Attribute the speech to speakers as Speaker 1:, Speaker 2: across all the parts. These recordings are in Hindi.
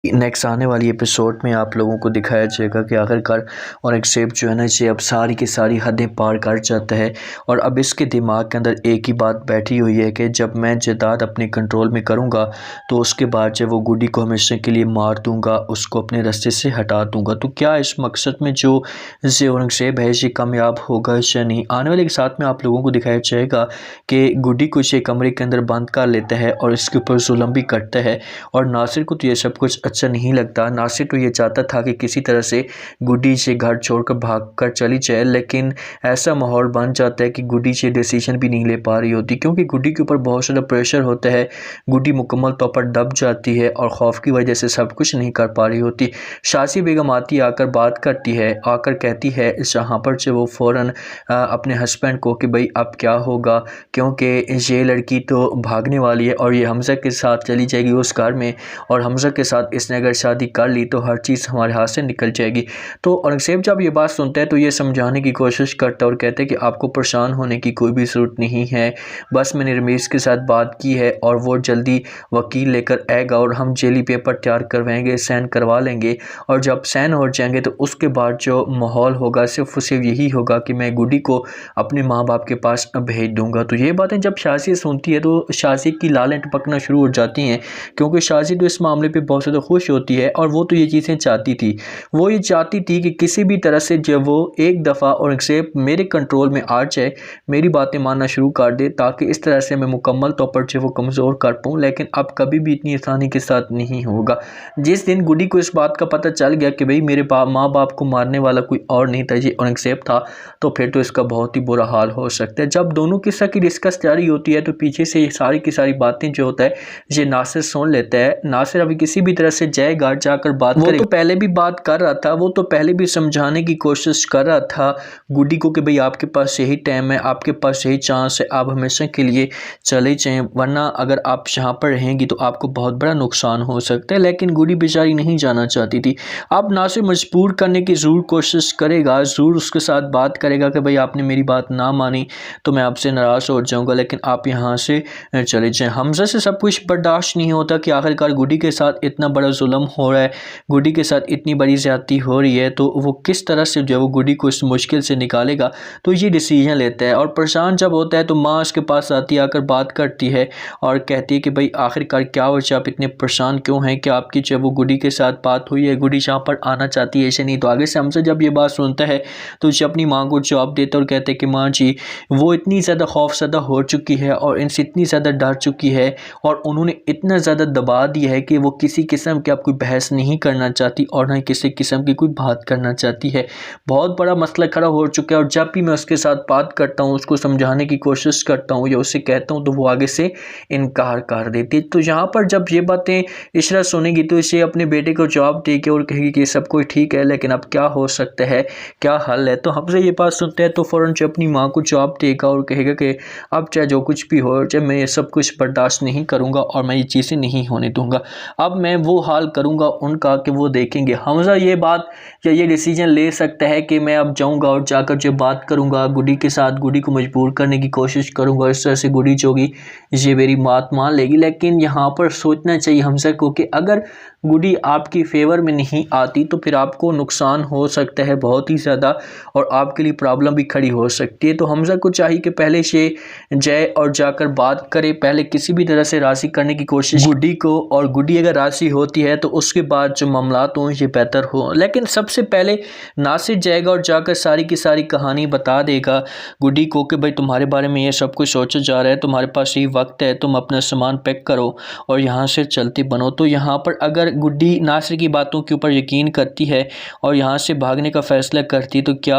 Speaker 1: नेक्स्ट आने वाली एपिसोड में आप लोगों को दिखाया जाएगा कि आखिरकार औरंगज़ेब जो है ना इसे अब सारी की सारी हदें पार कर जाता है और अब इसके दिमाग के अंदर एक ही बात बैठी हुई है कि जब मैं जायदाद अपने कंट्रोल में करूँगा तो उसके बाद जो वो गुड्डी को हमेशा के लिए मार दूँगा, उसको अपने रास्ते से हटा दूँगा। तो क्या इस मकसद में जो औरंगज़ेब है ये कामयाब होगा या नहीं? आने वाले के साथ में आप लोगों को दिखाया जाएगा कि गुड्डी को इसे कमरे के अंदर बंद कर लेता है और इसके ऊपर जुल्म भी करता है और नासिर को तो ये सब कुछ अच्छा नहीं लगता। नासिर तो ये चाहता था कि किसी तरह से गुड्डी से घर छोड़कर भागकर चली जाए, लेकिन ऐसा माहौल बन जाता है कि गुड्डी से डिसीजन भी नहीं ले पा रही होती क्योंकि गुड्डी के ऊपर बहुत ज़्यादा प्रेशर होता है। गुड्डी मुकम्मल तौर पर दब जाती है और खौफ की वजह से सब कुछ नहीं कर पा रही होती। शासी बेगम आती आकर बात करती है, आकर कहती है जहाँ पर से वो फ़ौरन अपने हस्बैंड को कि भाई अब क्या होगा, क्योंकि ये लड़की तो भागने वाली है और ये हमज़ा के साथ चली जाएगी उस घर में, और हमज़ा के साथ इसने अगर शादी कर ली तो हर चीज़ हमारे हाथ से निकल जाएगी। तो औरंगज़ेब जब ये बात सुनता है तो ये समझाने की कोशिश करता है और कहता है कि आपको परेशान होने की कोई भी ज़रूरत नहीं है, बस मैंने रमेश के साथ बात की है और वो जल्दी वकील लेकर आएगा और हम जेली पेपर तैयार करवाएंगे, साइन करवा लेंगे, और जब साइन हो जाएंगे तो उसके बाद जो माहौल होगा सिर्फ उसे यही होगा कि मैं गुड्डी को अपने माँ बाप के पास भेज दूँगा। तो ये बातें जब शाज़ी सुनती है तो शाज़ी की लालें टपकना शुरू हो जाती हैं क्योंकि शाज़ी तो इस मामले पे बहुत ज़्यादा खुश होती है और वो तो ये चीज़ें चाहती थी। वो ये चाहती थी कि किसी भी तरह से जब वो एक दफ़ा औरंगज़ेब मेरे कंट्रोल में आ जाए, मेरी बातें मानना शुरू कर दे, ताकि इस तरह से मैं मुकम्मल तौर पर जो वो कमज़ोर कर पाऊँ। लेकिन अब कभी भी इतनी आसानी के साथ नहीं होगा। जिस दिन गुड्डी को इस बात का पता चल गया कि भाई मेरे माँ बाप को मारने वाला कोई और नहीं था, ये औरंगज़ेब था, तो फिर तो इसका बहुत ही बुरा हाल हो सकता है। जब दोनों किस्सा की डिस्कस जारी होती है तो पीछे से ये सारी की सारी बातें जो होता है ये नासिर सुन लेता है। नासिर अभी किसी भी तरह से जाएगा, जाकर बात करेगा। वो तो पहले भी बात कर रहा था, वो तो पहले भी समझाने की कोशिश कर रहा था गुड्डी को कि भाई आपके पास यही टाइम है, आपके पास यही चांस है, आप हमेशा के लिए चले जाएं, वरना अगर आप यहाँ पर रहेंगी तो आपको बहुत बड़ा नुकसान हो सकता है। लेकिन गुड्डी बेचारी नहीं जाना चाहती थी। अब नासिर मजबूर करने की ज़रूर कोशिश करेगा, ज़रूर उसके साथ बात करेगा कि भाई आपने मेरी बात ना मानी तो मैं आपसे नाराज़ हो जाऊँगा, लेकिन आप यहाँ से चले जाएँ। हमज़ा से सब कुछ बर्दाश्त नहीं होता कि आखिरकार गुड्डी के साथ इतना बड़ा जुल्म हो रहा है, गुड्डी के साथ इतनी बड़ी ज़्यादती हो रही है, तो वो किस तरह से जो है वो गुड्डी को इस मुश्किल से निकालेगा। तो ये डिसीजन लेता है और परेशान जब होता है तो माँ उसके पास आती है, आकर बात करती है और कहती है कि भाई आखिरकार क्या वजह, आप इतने परेशान क्यों हैं, कि आपकी जो वो गुड्डी के साथ बात हुई है, गुड्डी यहाँ पर आना चाहती है ऐसे नहीं। तो आगे से हमसे जब ये बात सुनता है तो उसे अपनी माँ को जवाब देता है और कहते हैं कि माँ जी वो इतनी ज़्यादा खौफज़दा हो चुकी है और इनसे इतनी ज़्यादा डर चुकी है और उन्होंने इतना ज़्यादा दबा दिया है कि वो किसी किस्म की आप कोई बहस नहीं करना चाहती और ना ही किसी किस्म की कोई बात करना चाहती है। बहुत बड़ा मसला खड़ा हो चुका है और जब भी मैं उसके साथ बात करता हूँ, उसको समझाने की कोशिश करता हूँ या उससे कहता हूँ तो वो आगे से इनकार कर देती है। तो यहाँ पर जब ये बातें इशरा सुनेगी तो इसे अपने बेटे को जवाब देगी और कहेगी कि सब कुछ ठीक है, लेकिन अब क्या हो सकता है, क्या हल है। तो हमसे ये बात सुनते हैं तो फ़ौरन से अपनी माँ को जवाब देगा और कहेगा कि अब चाहे जो कुछ भी हो चाहे, मैं ये सब कुछ बर्दाश्त नहीं करूँगा और मैं ये चीज़ें नहीं होने दूँगा। अब मैं वो हाल करूँगा उनका कि वो देखेंगे। हमज़ा ये बात या ये डिसीजन ले सकता है कि मैं अब जाऊँगा और जाकर जो बात करूँगा गुड्डी के साथ, गुड्डी को मजबूर करने की कोशिश करूँगा, इस तरह से गुड्डी जो होगी ये मेरी बात मान लेगी। लेकिन यहाँ पर सोचना चाहिए हमज़ा को कि अगर गुड्डी आपकी फेवर में नहीं आती तो फिर आपको नुकसान हो सकता है बहुत ही ज़्यादा और आपके लिए प्रॉब्लम भी खड़ी हो सकती है। तो हमज़ा को चाहिए कि पहले से जाए और जाकर बात करे, पहले किसी भी तरह से राज़ी करने की कोशिश गुड्डी को, और गुड्डी अगर राज़ी होती है तो उसके बाद जो मामलात हों ये बेहतर हो। लेकिन सबसे पहले नासिर जाएगा और जाकर सारी की सारी कहानी बता देगा गुड्डी को कि भाई तुम्हारे बारे में ये सब कुछ सोचा जा रहा है, तुम्हारे पास ये वक्त है, तुम अपना सामान पैक करो और यहाँ से चलती बनो। तो यहाँ पर अगर गुड्डी नासिर की बातों के ऊपर यकीन करती है और यहाँ से भागने का फ़ैसला करती तो क्या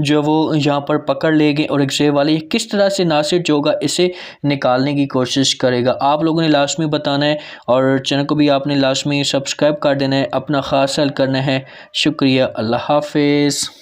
Speaker 1: जो वो यहाँ पर पकड़ लेंगे और एक वाले, किस तरह से नासिर जो होगा इसे निकालने की कोशिश करेगा। आप लोगों ने लास्ट में बताना है और चैनल को भी आपने लास्ट में सब्सक्राइब कर देना है, अपना ख़ास ख्याल करना है। शुक्रिया, अल्लाह हाफिज़।